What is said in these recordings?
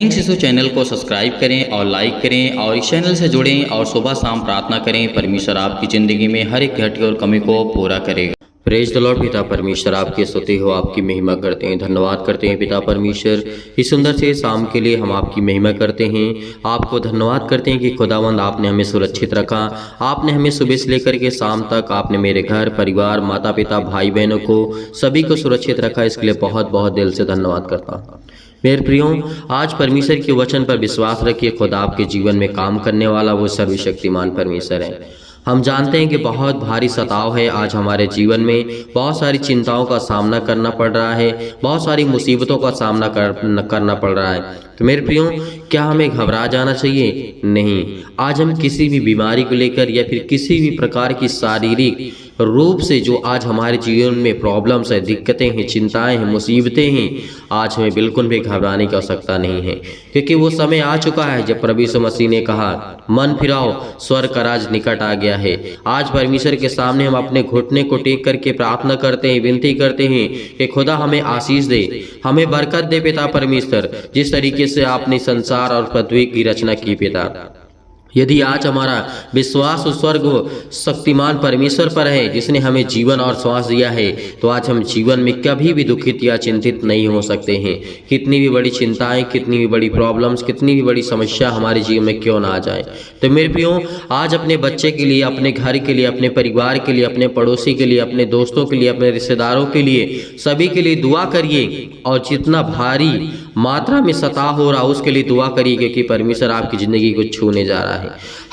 इन शिशु चैनल को सब्सक्राइब करें और लाइक करें और इस चैनल से जुड़ें और सुबह शाम प्रार्थना करें। परमेश्वर आपकी ज़िंदगी में हर एक घटी और कमी को पूरा करेगा। Praise the Lord. पिता परमेश्वर आपकी स्तुति हो, आपकी महिमा करते हैं, धन्यवाद करते हैं पिता परमेश्वर। इस सुंदर से शाम के लिए हम आपकी महिमा करते हैं, आपको धन्यवाद करते हैं कि खुदावंद आपने हमें सुरक्षित रखा। आपने हमें सुबह से लेकर के शाम तक आपने मेरे घर परिवार माता पिता भाई बहनों को सभी को सुरक्षित रखा। इसके लिए बहुत बहुत दिल से धन्यवाद करता हूँ। मेरे प्रियो, आज परमेश्वर के वचन पर विश्वास रखिए। खुदा आपके जीवन में काम करने वाला वो सर्वशक्तिमान परमेश्वर है। हम जानते हैं कि बहुत भारी सताव है आज हमारे जीवन में, बहुत सारी चिंताओं का सामना करना पड़ रहा है, बहुत सारी मुसीबतों का सामना करना पड़ रहा है। तो मेरे प्रियो, क्या हमें घबरा जाना चाहिए? नहीं। आज हम किसी भी बीमारी को लेकर या फिर किसी भी प्रकार की शारीरिक रूप से जो आज हमारे जीवन में प्रॉब्लम्स है, दिक्कतें हैं, चिंताएं हैं, मुसीबतें हैं, आज हमें बिल्कुल भी घबराने की आवश्यकता नहीं है, क्योंकि वो समय आ चुका है जब प्रभु यीशु मसीह ने कहा, मन फिराओ, स्वर्ग का राज निकट आ गया है। आज परमेश्वर के सामने हम अपने घुटने को टेक करके प्रार्थना करते हैं, विनती करते हैं कि खुदा हमें आशीष दे, हमें बरकत दे पिता परमेश्वर, जिस तरीके से आपने संसार और पृथ्वी की रचना की पिता। यदि आज हमारा विश्वास उस स्वर्ग शक्तिमान परमेश्वर पर है जिसने हमें जीवन और श्वास दिया है, तो आज हम जीवन में कभी भी दुखित या चिंतित नहीं हो सकते हैं। कितनी भी बड़ी चिंताएं, कितनी भी बड़ी प्रॉब्लम्स, कितनी भी बड़ी समस्या हमारे जीवन में क्यों ना आ जाए। तो मेरे प्रियो, आज अपने बच्चे के लिए, अपने घर के लिए, अपने परिवार के लिए, अपने पड़ोसी के लिए, अपने दोस्तों के लिए, अपने रिश्तेदारों के लिए, सभी के लिए दुआ करिए। और जितना भारी मात्रा में सताव हो रहा उसके लिए दुआ करिए, क्योंकि परमेश्वर आपकी ज़िंदगी को छूने जा रहा है।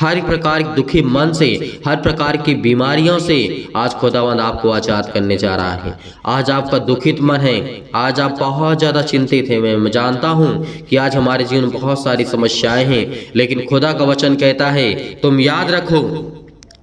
हर प्रकार के दुखी मन से, हर प्रकार की बीमारियों से आज खुदावंद आपको आजाद करने जा रहा है। आज आपका दुखित मन है, आज आप बहुत ज़्यादा चिंतित हैं। मैं जानता हूँ कि आज हमारे जीवन में बहुत सारी समस्याएं हैं, लेकिन खुदा का वचन कहता है, तुम याद रखो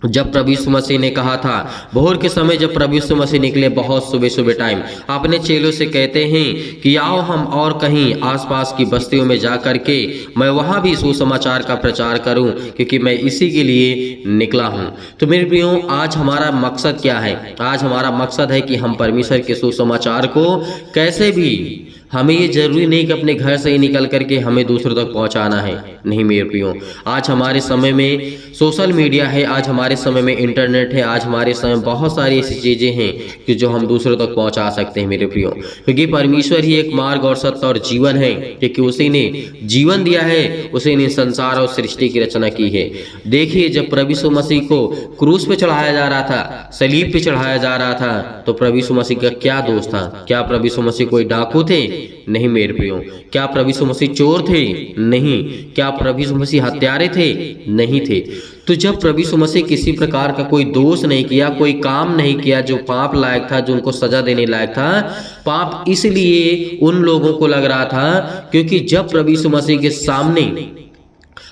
जब प्रभु यीशु मसीह ने कहा था, भोर के समय जब प्रभु यीशु मसीह निकले बहुत सुबह सुबह टाइम, अपने चेलों से कहते हैं कि आओ हम और कहीं आसपास की बस्तियों में जा कर के मैं वहाँ भी सुसमाचार का प्रचार करूँ, क्योंकि मैं इसी के लिए निकला हूँ। तो मेरे प्रियो, आज हमारा मकसद क्या है? आज हमारा मकसद है कि हम परमेश्वर के सुसमाचार को कैसे भी, हमें ये जरूरी नहीं कि अपने घर से ही निकल करके हमें दूसरों तक पहुंचाना है। नहीं मेरे प्रियो, आज हमारे समय में सोशल मीडिया है, आज हमारे समय में इंटरनेट है, आज हमारे समय में बहुत सारी ऐसी चीज़ें हैं कि जो हम दूसरों तक पहुंचा सकते हैं मेरे प्रियो, क्योंकि परमेश्वर ही एक मार्ग और सत्य और जीवन है, क्योंकि उसी ने जीवन दिया है, उसी ने संसार और सृष्टि की रचना की है। देखिए, जब प्रभु यीशु मसीह को क्रूस पे चढ़ाया जा रहा था, सलीब पे चढ़ाया जा रहा था, तो प्रभु यीशु मसीह का क्या दोष था? क्या प्रभु यीशु मसीह कोई डाकू थे? नहीं मेरे प्रियो। क्या प्रभु यीशु मसीह चोर थे? नहीं। क्या प्रभु यीशु मसीह हत्यारे थे? नहीं थे। तो जब प्रभु यीशु मसीह किसी प्रकार का कोई दोष नहीं किया, कोई काम नहीं किया जो पाप लायक था, जो उनको सजा देने लायक था, पाप इसलिए उन लोगों को लग रहा था क्योंकि जब प्रभु यीशु मसीह के सामने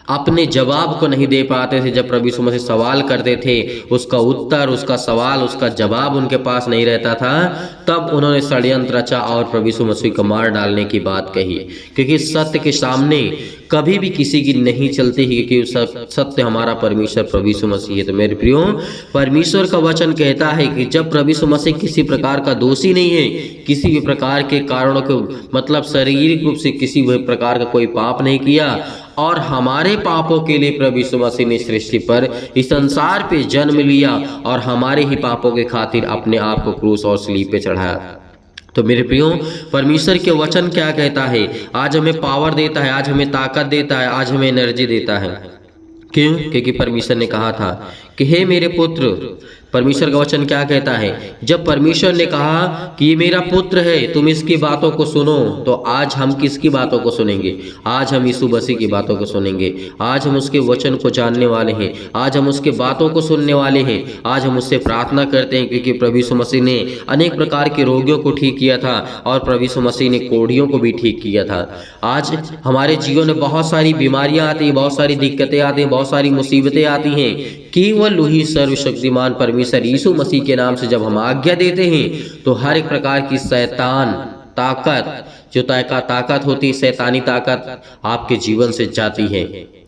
अपने जवाब को नहीं दे पाते थे, जब प्रभु यीशु मसीह सवाल करते थे, उसका उत्तर, उसका सवाल, उसका जवाब उनके पास नहीं रहता था, तब उन्होंने षड्यंत्र रचा और प्रभु यीशु मसीह को मार डालने की बात कही। क्योंकि सत्य के सामने कभी भी किसी की नहीं चलती है, क्योंकि सत्य हमारा परमेश्वर प्रभु यीशु मसीह है। तो मेरे प्रियो, परमेश्वर का वचन कहता है कि जब प्रभु यीशु मसीह किसी प्रकार का दोषी नहीं है, किसी भी प्रकार के कारणों को, मतलब शारीरिक रूप से किसी भी प्रकार का कोई पाप नहीं किया, और हमारे पापों के लिए प्रभु यीशु मसीह ने सृष्टि पर, इस संसार पे जन्म लिया और हमारे ही पापों के खातिर अपने आप को क्रूस और सलीब पे चढ़ाया। तो मेरे प्रियो, परमेश्वर के वचन क्या कहता है? आज हमें पावर देता है, आज हमें ताकत देता है, आज हमें एनर्जी देता है। क्यों? क्योंकि परमेश्वर ने कहा था कि हे मेरे पुत्र, परमेश्वर का वचन क्या कहता है? जब परमेश्वर ने कहा कि ये मेरा पुत्र है, तुम इसकी बातों को सुनो, तो आज हम किसकी बातों को सुनेंगे? आज हम यीशु मसीह की बातों को सुनेंगे। आज हम उसके वचन को जानने वाले हैं, आज हम उसके बातों को सुनने वाले हैं, आज हम उससे प्रार्थना करते हैं, क्योंकि प्रभु यीशु मसीह ने अनेक प्रकार के रोगियों को ठीक किया था और प्रभु यीशु मसीह ने कोढ़ियों को भी ठीक किया था। आज हमारे जीवन में बहुत सारी बीमारियां आती हैं, बहुत सारी दिक्कतें आती हैं, बहुत सारी मुसीबतें आती हैं, केवल वही सर्वशक्तिमान परमेश्वर यीशु मसीह के नाम से जब हम आज्ञा देते हैं, तो हर एक प्रकार की शैतान ताकत, जो ताकत होती है, शैतानी ताकत आपके जीवन से जाती है।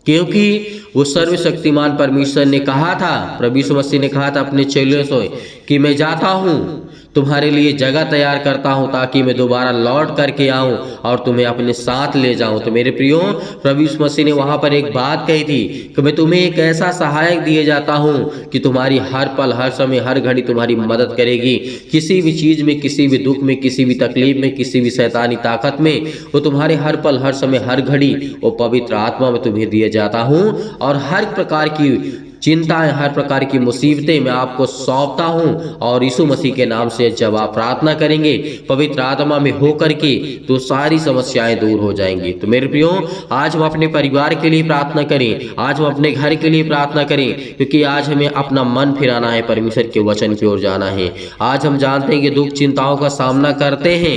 क्योंकि वो सर्वशक्तिमान परमेश्वर ने कहा था, प्रभु यीशु मसीह ने कहा था अपने चेलों से कि मैं जाता हूँ तुम्हारे लिए जगह तैयार करता हूं ताकि मैं दोबारा लौट करके आऊं और तुम्हें अपने साथ ले जाऊं। तो मेरे प्रियो, प्रभु यीशु मसीह ने वहां पर एक बात कही थी कि मैं तुम्हें एक ऐसा सहायक दिए जाता हूं कि तुम्हारी हर पल, हर समय, हर घड़ी तुम्हारी मदद करेगी। किसी भी चीज में, किसी भी दुख में, किसी भी तकलीफ में, किसी भी शैतानी ताकत में, वो तुम्हारे हर पल, हर समय, हर घड़ी वो पवित्र आत्मा में तुम्हें दिए जाता हूं। और हर प्रकार की चिंताएं, हर प्रकार की मुसीबतें मैं आपको सौंपता हूं। और यीशु मसीह के नाम से जब आप प्रार्थना करेंगे पवित्र आत्मा में होकर के, तो सारी समस्याएं दूर हो जाएंगी। तो मेरे प्रियो, आज हम अपने परिवार के लिए प्रार्थना करें, आज हम अपने घर के लिए प्रार्थना करें, क्योंकि आज हमें अपना मन फिराना है, परमेश्वर के वचन की ओर जाना है। आज हम जानते हैं कि दुख चिंताओं का सामना करते हैं।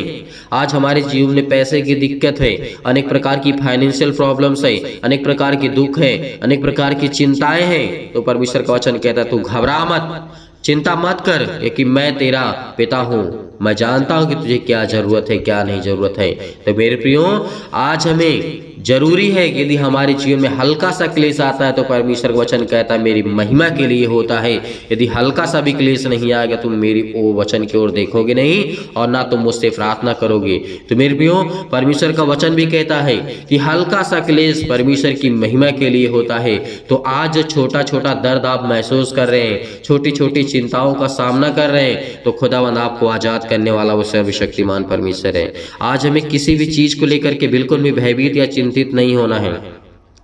आज हमारे जीवन में पैसे की दिक्कत है, अनेक प्रकार की फाइनेंशियल प्रॉब्लम्स है, अनेक प्रकार की दुख है, अनेक प्रकार की चिंताएं हैं। तो परमेश्वर का वचन कहता है, तू घबरा मत, चिंता मत कर, क्योंकि मैं तेरा पिता हूं। मैं जानता हूं कि तुझे क्या जरूरत है, क्या नहीं जरूरत है। तो मेरे प्रियो, आज हमें जरूरी है कि यदि हमारे जीवन में हल्का सा क्लेश आता है तो परमेश्वर का वचन कहता है मेरी महिमा के लिए होता है। यदि हल्का सा भी क्लेश नहीं आएगा, तुम मेरी वो वचन की ओर देखोगे नहीं और ना तुम मुझसे प्रार्थना करोगे। तो मेरे प्रियो, परमेश्वर का वचन भी कहता है कि हल्का सा क्लेश परमेश्वर की महिमा के लिए होता है। तो आज छोटा छोटा दर्द आप महसूस कर रहे हैं, छोटी छोटी चिंताओं का सामना कर रहे हैं, तो खुदावंद आपको आजाद करने वाला वो सर्वशक्तिमान परमेश्वर है। आज हमें किसी भी चीज को लेकर के बिल्कुल भी भयभीत या चिंतित नहीं होना है।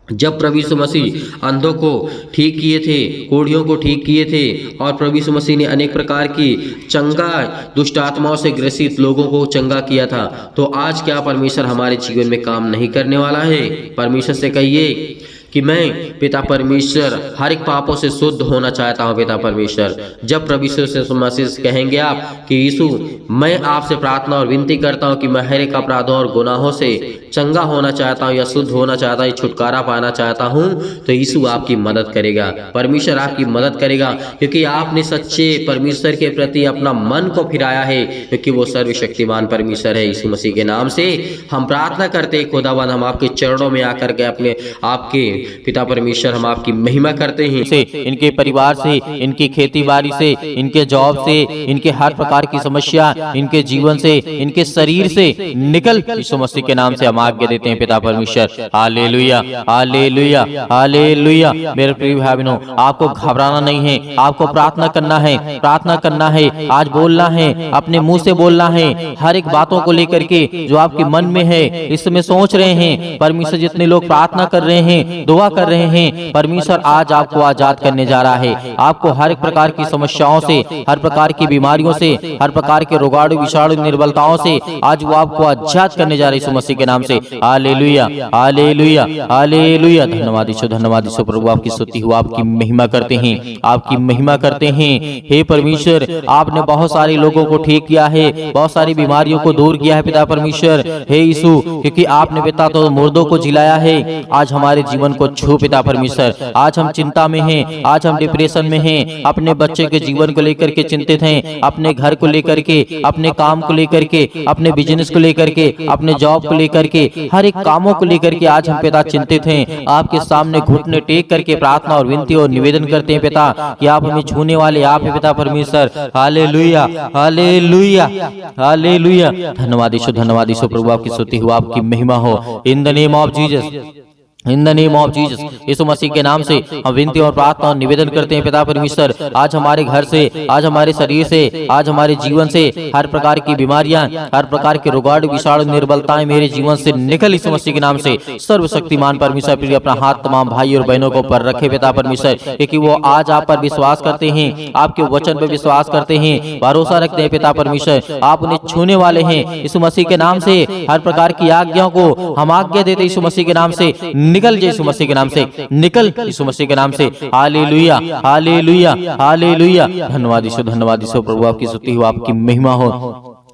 जब प्रभु यीशु मसीह अंधों को ठीक किए थे, कोढ़ियों को ठीक किए थे, और प्रभु यीशु मसीह ने अनेक प्रकार की चंगा दुष्ट आत्माओं से ग्रसित लोगों को चंगा किया था, तो आज क्या परमेश्वर हमारे जीवन में काम नहीं करने वाला है? परमेश्वर से कहिए कि मैं पिता परमेश्वर हर एक पापों से शुद्ध होना चाहता हूँ। पिता परमेश्वर, जब प्रभु यीशु मसीह से कहेंगे आप कि यीशु, मैं आपसे प्रार्थना और विनती करता हूँ कि मैं हर एक अपराधों और गुनाहों से चंगा होना चाहता हूँ या शुद्ध होना चाहता हूँ, छुटकारा पाना चाहता हूँ, तो यीशु आपकी मदद करेगा, परमेश्वर आपकी मदद करेगा, क्योंकि आपने सच्चे परमेश्वर के प्रति अपना मन को फिराया है, क्योंकि वो सर्वशक्तिमान परमेश्वर है। यीशु मसीह के नाम से हम प्रार्थना करते हैं। खुदावन, हम आपके चरणों में आकर के अपने आपके पिता परमेश्वर, हम आपकी महिमा करते हैं। से, इनके परिवार से, इनकी खेती बाड़ी से, इनके जॉब से, इनके हर प्रकार की समस्या, इनके जीवन से, इनके शरीर से निकल यीशु मसीह के नाम से हम आज्ञा देते हैं पिता परमेश्वर। Hallelujah, hallelujah, hallelujah. मेरे प्रिय भाई बहनों, आपको घबराना नहीं है, आपको प्रार्थना करना है, प्रार्थना करना है, आज बोलना है, अपने मुंह से बोलना है, हर एक बातों को लेकर के जो आपके मन में है, इस समय सोच रहे हैं। परमेश्वर, जितने लोग प्रार्थना कर रहे हैं, दुआ कर रहे हैं, परमेश्वर आज आपको आजाद करने जा रहा है। आपको हर एक प्रकार की समस्याओं से, हर प्रकार की बीमारियों से, हर प्रकार के रोगाणु विषाणु निर्बलताओं से आज वो आपको आजाद करने जा रहे हैं यीशु मसीह के नाम से। Hallelujah, hallelujah, hallelujah. धन्यवाद यीशु, धन्यवाद यीशु। प्रभु आपकी स्तुति हो, आपकी महिमा करते हैं, आपकी महिमा करते हैं। हे परमेश्वर, आपने बहुत सारे लोगों को ठीक किया है, बहुत सारी बीमारियों को दूर किया है पिता परमेश्वर। हे यीशु, क्योंकि आपने पिता तो मुर्दों को जिलाया है, आज हमारे जीवन को छू पिता परमेश्वर। आज हम चिंता में हैं, आज हम डिप्रेशन में हैं, अपने बच्चे के जीवन को लेकर के चिंतित हैं, अपने घर को लेकर के, अपने काम को लेकर के, अपने बिजनेस को लेकर के, अपने जॉब को लेकर के, हर एक कामों को लेकर के आज हम पिता चिंतित हैं। आपके सामने घुटने टेक करके प्रार्थना और विनती और निवेदन करते हैं पिता कि आप हमें छूने वाले आप है पिता परमेश्वर। Hallelujah, hallelujah, hallelujah. धन्यवाद यीशु, धन्यवाद यीशु। प्रभु आपकी स्तुति हो, आपकी महिमा हो। In the name of Jesus, in the name of Jesus, यीशु मसीह के नाम से हम विनती और प्रार्थना और निवेदन करते हैं पिता परमेश्वर। आज हमारे घर से, आज हमारे शरीर से, आज हमारे जीवन से हर प्रकार की बीमारियां, हर प्रकार के रोगाणु विषाणु निर्बलताएं मेरे जीवन से निकल यीशु मसीह के नाम से। सर्वशक्तिमान परमेश्वर प्रिय अपना हाथ तमाम भाई और बहनों को पर रखे पिता परमेश्वर, क्योंकि वो आज आप पर विश्वास करते हैं, आपके वचन पर विश्वास करते हैं, भरोसा रखते हैं पिता परमेश्वर। आप उन्हें छूने वाले हैं यीशु मसीह के नाम से। हर प्रकार की आज्ञाओं को हम आज्ञा देते यीशु मसीह के नाम से, निकल जाए यीशु मसीह के नाम से, निकल यीशु मसीह के नाम से। Hallelujah, hallelujah, hallelujah. धन्यवाद यीशु, धन्यवाद यीशु। प्रभु आपकी स्तुति हो, आपकी महिमा हो।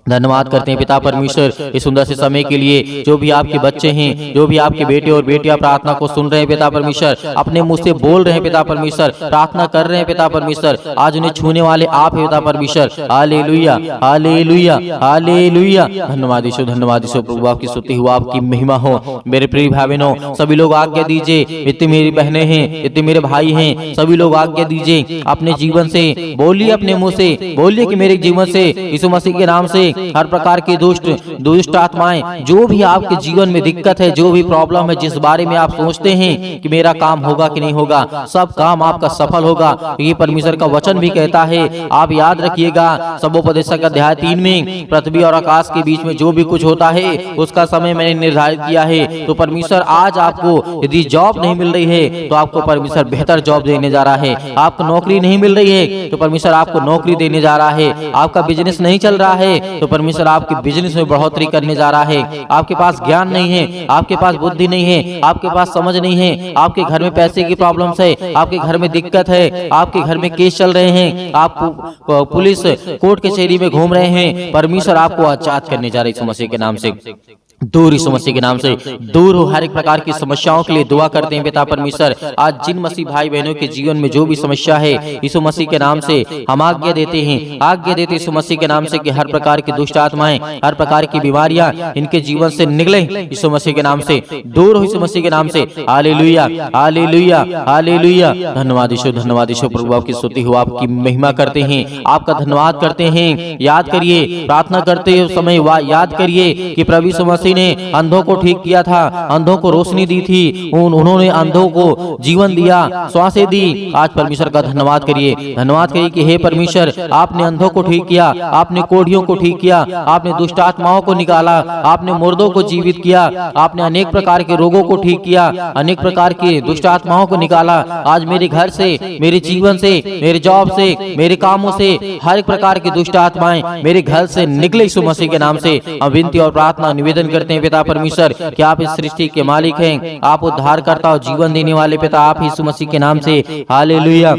धन्यवाद करते हैं पिता परमेश्वर इस सुंदर से समय के लिए। जो भी आपके बच्चे हैं, जो भी आपके बेटे और बेटियां प्रार्थना को सुन रहे हैं पिता परमेश्वर, अपने मुंह से बोल रहे हैं पिता परमेश्वर, प्रार्थना कर रहे हैं पिता परमेश्वर, आज उन्हें छूने वाले आप हैं पिता परमेश्वर। Hallelujah hallelujah hallelujah. धन्यवाद यीशु, धन्यवाद यीशु। प्रभु आपकी स्तुति हो, आपकी महिमा हो। मेरे प्रिय भाई बहनों, सभी लोग आज्ञा दीजिए, इतनी मेरी बहनें हैं, इतने मेरे भाई हैं, सभी लोग आज्ञा दीजिए, अपने जीवन से बोलिए, अपने मुंह से बोलिए कि मेरे जीवन से यीशु मसीह के नाम से हर प्रकार की दुष्ट आत्माएं, जो भी आपके जीवन में दिक्कत है, जो भी प्रॉब्लम है, जिस बारे में आप सोचते हैं कि मेरा काम होगा कि नहीं होगा, सब काम आपका सफल होगा। ये परमेश्वर का वचन भी कहता है। आप याद रखिएगा, सबोपदेशक अध्याय 3 में पृथ्वी और आकाश के बीच में जो भी कुछ होता है उसका समय मैंने निर्धारित किया है। तो परमेश्वर आज आपको यदि जॉब नहीं मिल रही है तो आपको परमेश्वर बेहतर जॉब देने जा रहा है। आपको नौकरी नहीं मिल रही है तो परमेश्वर आपको नौकरी देने जा रहा है। आपका बिजनेस नहीं चल रहा है तो परमेश्वर आपके बिजनेस में बढ़ोतरी करने जा रहा है। आपके पास ज्ञान नहीं है, आपके पास बुद्धि नहीं है, आपके पास समझ नहीं है, आपके घर में पैसे की प्रॉब्लम्स है, आपके घर में दिक्कत है, आपके घर में केस चल रहे हैं, आप पुलिस कोर्ट कचहरी में घूम रहे हैं, परमेश्वर आपको आजाद करने जा रहे हैं यीशु मसीह के नाम से। दूर यीशु मसीह के नाम से दूर हो हर एक प्रकार की समस्याओं के लिए दुआ करते हैं पिता परमेश्वर। आज जिन मसीह भाई बहनों के जीवन में जो भी समस्या है यीशु मसीह के नाम से हम आज्ञा देते हैं, आज्ञा देते यीशु मसीह के नाम से कि हर प्रकार की दुष्ट आत्माएं, हर प्रकार की बीमारियां इनके जीवन से निकले यीशु मसीह के नाम से, दूर हो यीशु मसीह के नाम से। Hallelujah hallelujah hallelujah. धन्यवाद यीशु, धन्यवाद यीशु। प्रभु आपकी स्तुति हो, आपकी महिमा करते हैं, आपका धन्यवाद करते हैं। याद करिए, प्रार्थना करते समय याद करिए कि प्रभु यीशु मसीह ने अंधों को ठीक किया था, अंधों को रोशनी दी थी, उन्होंने अंधों को जीवन दिया, श्वासें दी। आज परमेश्वर का धन्यवाद करिए, धन्यवाद करिए कि हे परमेश्वर, आपने अंधों को ठीक किया, आपने कोढ़ियों को ठीक किया, आपने दुष्ट आत्माओं को निकाला, आपने मुर्दों को जीवित किया, आपने अनेक प्रकार के रोगों को ठीक किया, अनेक प्रकार की दुष्ट आत्माओं को निकाला। आज मेरे घर से, मेरे जीवन से, मेरे जॉब से, मेरे कामों से हर एक प्रकार की दुष्ट आत्माएं मेरे घर से निकले यीशु मसीह के नाम से। हम विनती और प्रार्थना निवेदन करते हैं पिता परमेश्वर कि आप इस सृष्टि के मालिक हैं, आप उद्धारकर्ता और जीवन देने वाले पिता आप यीशु मसीह के नाम से। Hallelujah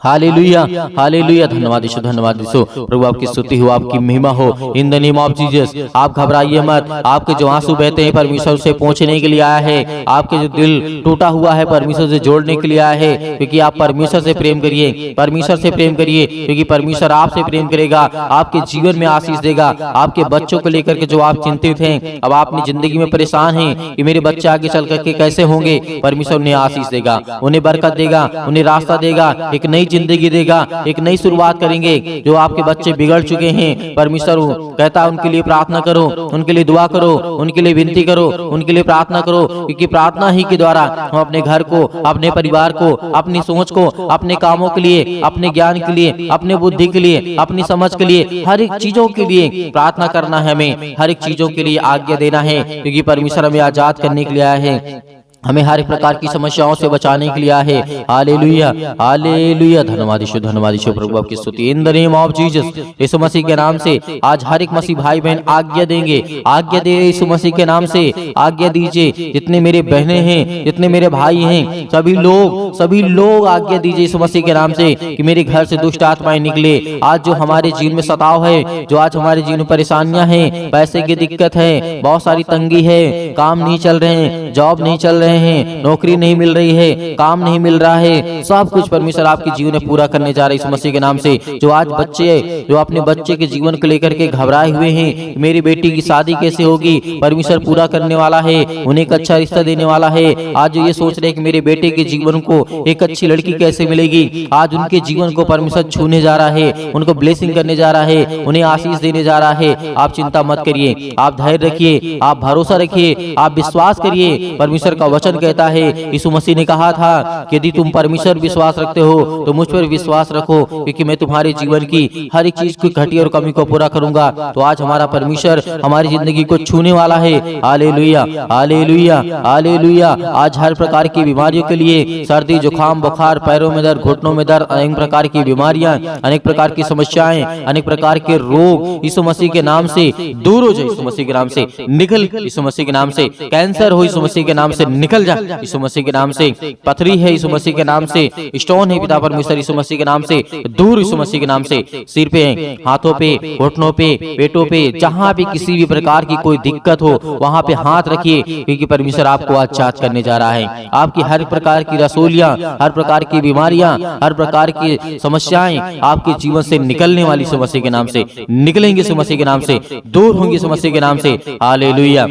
hallelujah hallelujah. धन्यवाद यीशु, धन्यवाद यीशु। प्रभु आपकी स्तुति हो, आपकी महिमा हो। In the name of Jesus आप घबराइए मत। आपके जो आंसू बहते हैं परमेश्वर से पहुंचने के लिए आया है, आपके जो दिल टूटा हुआ है परमेश्वर से जोड़ने के लिए आया है, क्योंकि आप परमेश्वर से प्रेम करिए, परमेश्वर से प्रेम करिए, क्योंकि परमेश्वर आपसे प्रेम करेगा, आपके जीवन में आशीष देगा। आपके बच्चों को लेकर के जो आप चिंतित हैं, अब आप अपनी जिंदगी में परेशान हैं कि मेरे बच्चे आगे चल करके कैसे होंगे, परमेश्वर उन्हें आशीष देगा, उन्हें बरकत देगा, उन्हें रास्ता देगा, एक नई जिंदगी देगा, एक नई शुरुआत करेंगे। जो आपके बच्चे बिगड़ चुके हैं परमेश्वर कहता है उनके लिए प्रार्थना करो, उनके लिए दुआ करो, उनके लिए विनती करो, उनके लिए प्रार्थना करो, क्योंकि प्रार्थना ही के द्वारा हम अपने घर को, अपने परिवार को, अपनी सोच को, अपने कामों के लिए, अपने ज्ञान के लिए, अपने बुद्धि के लिए, अपनी समझ के लिए, हर एक चीजों के लिए प्रार्थना करना है। हमें हर एक चीजों के लिए आज्ञा देना है, क्योंकि परमेश्वर हमें आजाद करने के लिए आया है, हमें हर एक प्रकार की समस्याओं से बचाने के लिए आया है। Hallelujah hallelujah. धन्यवाद यीशु, धन्यवाद यीशु। प्रभु आपकी स्तुति in the name of Jesus. यीशु मसीह के नाम से आज हर एक मसीह भाई बहन आज्ञा देंगे, आज्ञा दे यीशु मसीह के नाम से आज्ञा दीजिए। जितने मेरे बहनें हैं, जितने मेरे भाई हैं, सभी लोग आज्ञा दीजिए यीशु मसीह के नाम से कि मेरे घर से दुष्ट आत्माएं निकले। आज जो हमारे जीवन में सताव है, जो आज हमारे जीवन में परेशानियां हैं, पैसे की दिक्कत है, बहुत सारी तंगी है, काम नहीं चल रहे हैं, जॉब नहीं चल रहे हैं, नौकरी नहीं मिल रही है, काम नहीं मिल रहा है, सब कुछ परमेश्वर आपके जीवन में पूरा करने जा रहे हैं इस मसीह के नाम से। जो आज बच्चे, जो अपने बच्चे के जीवन को लेकर के घबराए हुए हैं, मेरी बेटी की शादी कैसे होगी, परमेश्वर पूरा करने वाला है, उन्हें एक अच्छा रिश्ता देने वाला है। आज जो ये सोच रहे हैं कि मेरे बेटे के जीवन को एक अच्छी लड़की कैसे मिलेगी, आज उनके जीवन को परमेश्वर छूने जा रहा है, उनको ब्लेसिंग करने जा रहा है, उन्हें आशीष देने जा रहा है। आप चिंता मत करिए, आप धैर्य रखिए, आप भरोसा रखिए, आप विश्वास करिए। परमेश्वर का वचन कहता है, यीशु मसीह ने कहा था कि यदि तुम परमेश्वर विश्वास रखते हो तो मुझ पर विश्वास रखो, क्योंकि मैं तुम्हारे जीवन की हर एक चीज की घटी और कमी को पूरा करूंगा। तो आज हमारा परमेश्वर हमारी जिंदगी को छूने वाला है। Hallelujah hallelujah hallelujah. आज हर प्रकार की बीमारियों के लिए, सर्दी जुकाम बुखार, पैरों में दर्द, घुटनों में दर्द, अनेक प्रकार की बीमारियां, अनेक प्रकार की समस्याएं, अनेक प्रकार के रोग यीशु मसीह के नाम से दूर हो जाए, यीशु मसीह के नाम से निकल, यीशु मसीह के नाम से कैंसर हो, यीशु मसीह के नाम से निकल निकल जा यीशु मसीह के नाम से। पथरी है यीशु मसीह के नाम से, स्टोन है पिता परमेश्वर यीशु मसीह के नाम से दूर यीशु मसीह के नाम से। सिर पे, हाथों पे, घुटनों पे, पेटों पे, जहां भी किसी भी प्रकार की कोई दिक्कत हो वहां पे हाथ रखिए, क्योंकि परमेश्वर आपको आज जांच करने जा रहा है। आपकी हर प्रकार की रसोलियां, हर प्रकार की बीमारियां, हर प्रकार की समस्याएं आपके जीवन से निकलने वाली यीशु मसीह के नाम से निकलेंगे, यीशु मसीह के नाम से दूर होंगे, यीशु मसीह के नाम से। Hallelujah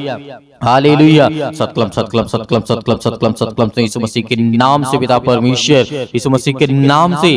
hallelujah. सतक्लम सतक्लम सतक्लम सतक्लम सतक्लम सतक्लम यीशु मसीह के नाम से पिता परमेश्वर यीशु मसीह के नाम से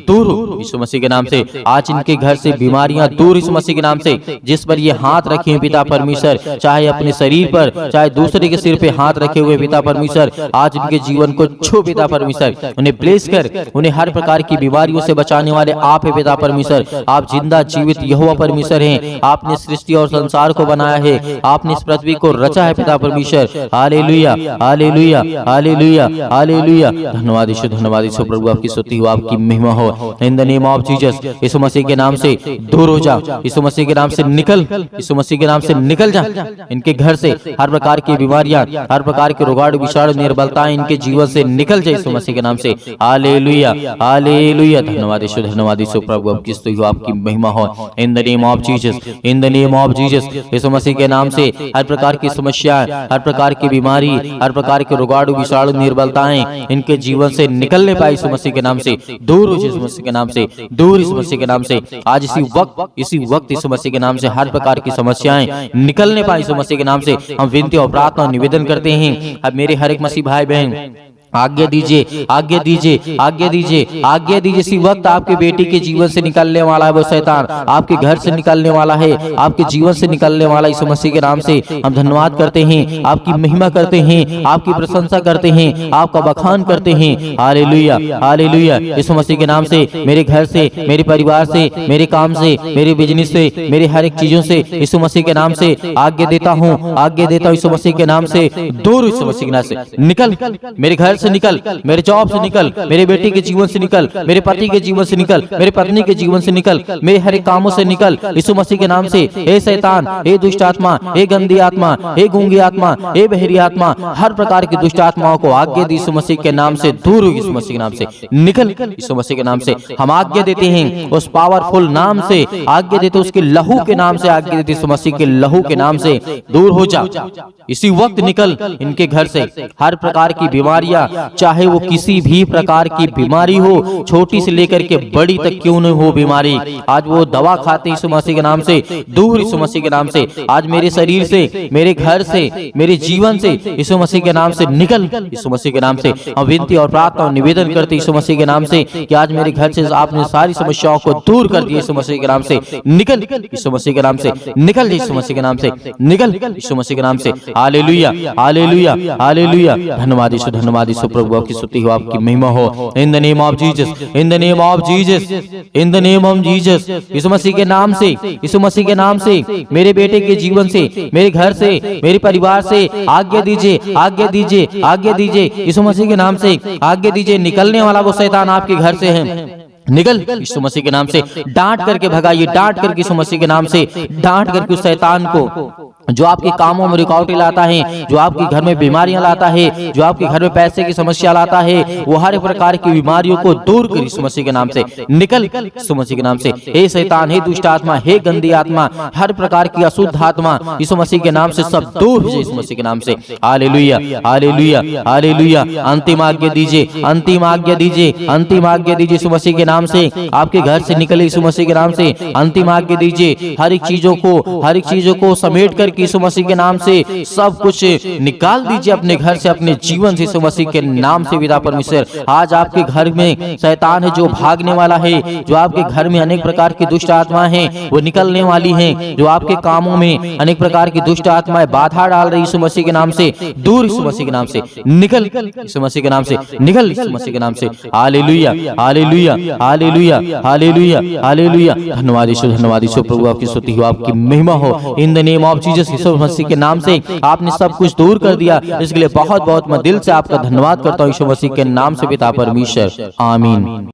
दूर हो, यीशु मसीह के नाम से। आज इनके घर से बीमारियां दूर यीशु मसीह के नाम से। जिस पर ये हाथ रखे हैं पिता परमेश्वर, चाहे अपने शरीर पर, चाहे दूसरे के सिर पे हाथ रखे हुए पिता परमेश्वर, आज इनके जीवन को छू पिता परमेश्वर, उन्हें ब्लेस कर, उन्हें हर प्रकार की बीमारियों से बचाने वाले आप है पिता परमेश्वर। आप जिंदा जीवित यहोवा परमेश्वर हैं। आपने सृष्टि और संसार को बनाया है, आपने इस पृथ्वी को रचा है पिता परमेश्वर। Hallelujah hallelujah hallelujah hallelujah. धन्यवाद यीशु, धन्यवाद यीशु प्रभु, आपकी स्तुति हो, आपकी महिमा हो। In the name of Jesus, यीशु मसीह के नाम से दूर हो जा, यीशु मसीह के नाम से निकल, यीशु मसीह के नाम से निकल जा। इनके घर से हर प्रकार की बीमारियां, हर प्रकार के रोगाणु विषाणु निर्बलताएं इनके जीवन से निकल जाए यीशु मसीह के नाम से। Hallelujah hallelujah. धन्यवाद यीशु, धन्यवाद यीशु प्रभु, आपकी स्तुति हो, आपकी महिमा हो। In the name of Jesus, in the name of Jesus, यीशु मसीह के नाम से हर प्रकार की समस्या, हर प्रकार की बीमारी, हर प्रकार के रोगाणु विषाणु निर्बलताएं इनके जीवन से निकलने पाए यीशु मसीह के नाम से। दूर हो यीशु मसीह के नाम से, दूर यीशु मसीह के नाम से। आज इसी वक्त यीशु मसीह के नाम से हर प्रकार की समस्याएं निकलने पाए यीशु मसीह के नाम से। हम विनती और प्रार्थना और निवेदन करते हैं। अब मेरे हर एक मसीह भाई बहन आज्ञा दीजिए, आज्ञा दीजिए, आज्ञा दीजिए, आज्ञा दीजिए। इसी वक्त आपके बेटी के जीवन से निकलने वाला है वो शैतान, आपके घर से निकलने वाला है, आपके जीवन से निकलने वाला यीशु मसीह के नाम से। हम धन्यवाद करते हैं, आपकी महिमा करते हैं, आपकी प्रशंसा करते हैं, आपका बखान करते हैं। Hallelujah hallelujah. यीशु मसीह के नाम से मेरे घर से, मेरे परिवार से, मेरे काम से, मेरे बिजनेस से, मेरे हर एक चीजों से यीशु मसीह के नाम से आज्ञा देता हूँ, आज्ञा देता हूँ यीशु मसीह के नाम से। दूर यीशु मसीह के नाम से निकल, मेरे घर से निकल, मेरे जॉब से निकल, मेरे बेटे के जीवन से निकल, मेरे पति के जीवन से निकल, मेरे पत्नी के जीवन से निकल, मेरे हर एक कामों से निकल यीशु मसीह के नाम से। हे शैतान, हे दुष्ट आत्मा, हे गंदी आत्मा, हे गूंगी आत्मा, हे बहरी आत्मा, हर प्रकार की दुष्ट आत्माओं को आज्ञा दी यीशु मसीह के नाम से। दूर हो यीशु मसीह के नाम से निकल, यीशु मसीह के नाम से। हम आज्ञा देते हैं उस पावरफुल नाम से, आज्ञा देते उसके लहू के नाम से, आज्ञा देते यीशु मसीह के लहू के नाम से। दूर हो जा, इसी वक्त निकल इनके घर से। हर प्रकार की बीमारियां, चाहे वो किसी भी प्रकार की बीमारी हो, छोटी से लेकर के बड़ी तक क्यों न हो बीमारी, आज वो दवा खाते यीशु मसीह के नाम से। दूर यीशु मसीह के नाम से। आज मेरे शरीर से, मेरे घर से, मेरे जीवन से यीशु मसीह के नाम से निकल, यीशु मसीह के नाम से। हम विनती और प्रार्थना और निवेदन करते यीशु मसीह के नाम से कि आज मेरे घर से आपने सारी समस्याओं को दूर कर दिया यीशु मसीह के नाम से। निकल यीशु मसीह के नाम से, निकल यीशु मसीह के नाम से, निकल यीशु मसीह के नाम से। Hallelujah hallelujah hallelujah. धन्यवाद यीशु, धन्यवाद यीशु प्रभु, आपकी स्तुति हो, आपकी महिमा हो। In the name of Jesus, in the name of Jesus, in the name of Jesus, यीशु मसीह के नाम से, यीशु मसीह के नाम से मेरे बेटे के जीवन से, मेरे घर से, मेरे परिवार से आज्ञा दीजिए, आज्ञा दीजिए, आज्ञा दीजिए यीशु मसीह के नाम से। आज्ञा दीजिए, निकलने वाला वो शैतान आपके घर से है, निकल यीशु मसीह के नाम से। डांट करके भगाइए, डांट करके यीशु मसीह के नाम से, डांट करके उस शैतान को जो आपके कामों में रुकावटें लाता है, जो आपके घर में बीमारियां लाता है, जो आपके घर में पैसे की समस्या लाता है, वो हर प्रकार की बीमारियों को दूर कर यीशु मसीह के नाम से। निकल यीशु मसीह के नाम से। हे शैतान, हे दुष्ट आत्मा, हे गंदी आत्मा, हर प्रकार की अशुद्ध आत्मा यीशु मसीह के नाम से सब दूर हो जाए यीशु मसीह के नाम से। Hallelujah hallelujah hallelujah. अंतिम आज्ञा दीजिए, अंतिम आज्ञा दीजिए, अंतिम आज्ञा दीजिए यीशु मसीह के नाम से। आपके घर से निकले यीशु मसीह के नाम से। अंतिम आज्ञा दीजिए, हर एक चीजों को समेट कर यीशु मसीह के नाम से सब कुछ निकाल दीजिए अपने घर से, अपने जीवन से यीशु मसीह के नाम से। पिता परमेश्वर, आज आपके घर में शैतान है जो भागने वाला है, जो आपके घर में अनेक प्रकार की दुष्ट आत्माएं हैं वो निकलने वाली हैं, जो आपके कामों में अनेक प्रकार की दुष्ट आत्माएं बाधा डाल रही यीशु मसीह के नाम से। दूर यीशु मसीह के नाम से निकल, यीशु मसीह के नाम से निकल, यीशु मसीह के नाम से। Hallelujah hallelujah hallelujah hallelujah hallelujah. धन्यवाद यीशु, धन्यवाद यीशु प्रभु, आपकी स्तुति हो, आपकी महिमा हो। In the name of Jesus, यीशु मसीह के नाम से आपने सब कुछ दूर कर दिया, इसके लिए बहुत बहुत मैं दिल से आपका धन्यवाद करता हूँ यीशु मसीह के नाम से पिता परमेश्वर, आमीन।